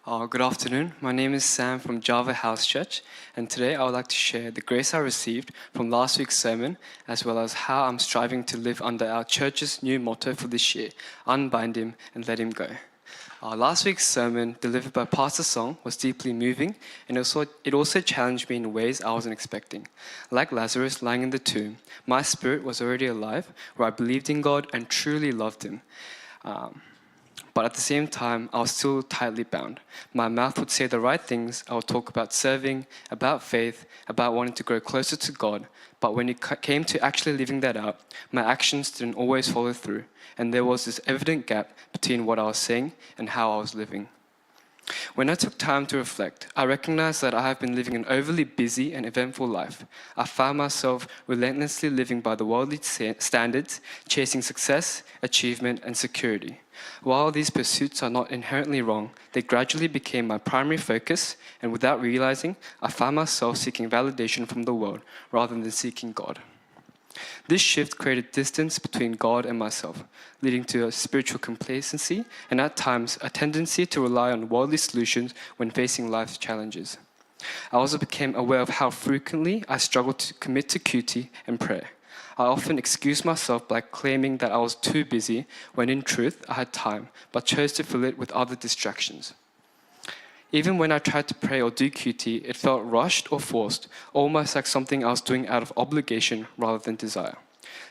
Good afternoon. My name is Sam from Java House Church, and today I would like to share the grace I received from last week's sermon, as well as how I'm striving to live under our church's new motto for this year: unbind him and let him go. Last week's sermon, delivered by Pastor Song, was deeply moving, and it also challenged me in ways I wasn't expecting. Like Lazarus lying in the tomb, my spirit was already alive, where I believed in God and truly loved him. But at the same time, I was still tightly bound. My mouth would say the right things. I would talk about serving, about faith, about wanting to grow closer to God. But when it came to actually living that out, my actions didn't always follow through. And there was this evident gap between what I was saying and how I was living. When I took time to reflect, I recognized that I have been living an overly busy and eventful life. I found myself relentlessly living by the worldly standards, chasing success, achievement, and security. While these pursuits are not inherently wrong, they gradually became my primary focus, and without realizing, I found myself seeking validation from the world rather than seeking God. This shift created distance between God and myself, leading to a spiritual complacency and at times a tendency to rely on worldly solutions when facing life's challenges. I also became aware of how frequently I struggled to commit to QT and prayer. I often excused myself by claiming that I was too busy, when in truth I had time, but chose to fill it with other distractions. Even when I tried to pray or do QT, it felt rushed or forced, almost like something I was doing out of obligation rather than desire.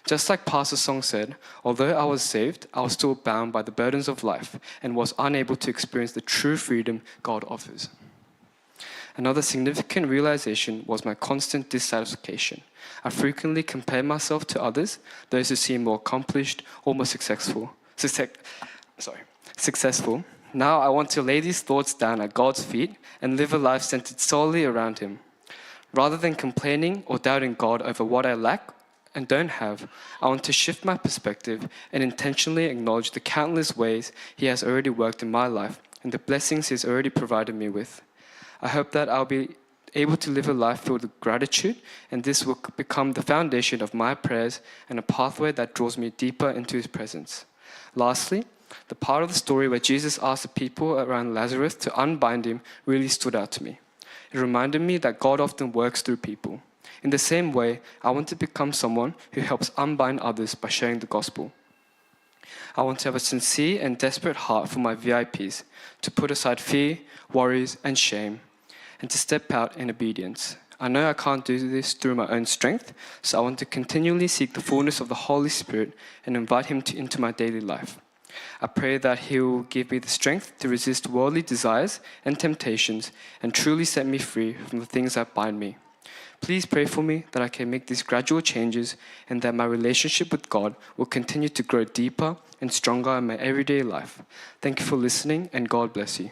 Just like Pastor Song said, although I was saved, I was still bound by the burdens of life and was unable to experience the true freedom God offers. Another significant realization was my constant dissatisfaction. I frequently compared myself to others, those who seemed more accomplished or more successful. Now I want to lay these thoughts down at God's feet and live a life centered solely around him. Rather than complaining or doubting God over what I lack and don't have, I want to shift my perspective and intentionally acknowledge the countless ways he has already worked in my life and the blessings he has already provided me with. I hope that I'll be able to live a life filled with gratitude, and this will become the foundation of my prayers and a pathway that draws me deeper into his presence. Lastly, the part of the story where Jesus asked the people around Lazarus to unbind him really stood out to me. It reminded me that God often works through people. In the same way, I want to become someone who helps unbind others by sharing the gospel. I want to have a sincere and desperate heart for my VIPs, to put aside fear, worries, and shame, and to step out in obedience. I know I can't do this through my own strength, so I want to continually seek the fullness of the Holy Spirit and invite him into my daily life. I pray that he will give me the strength to resist worldly desires and temptations and truly set me free from the things that bind me. Please pray for me that I can make these gradual changes and that my relationship with God will continue to grow deeper and stronger in my everyday life. Thank you for listening, and God bless you.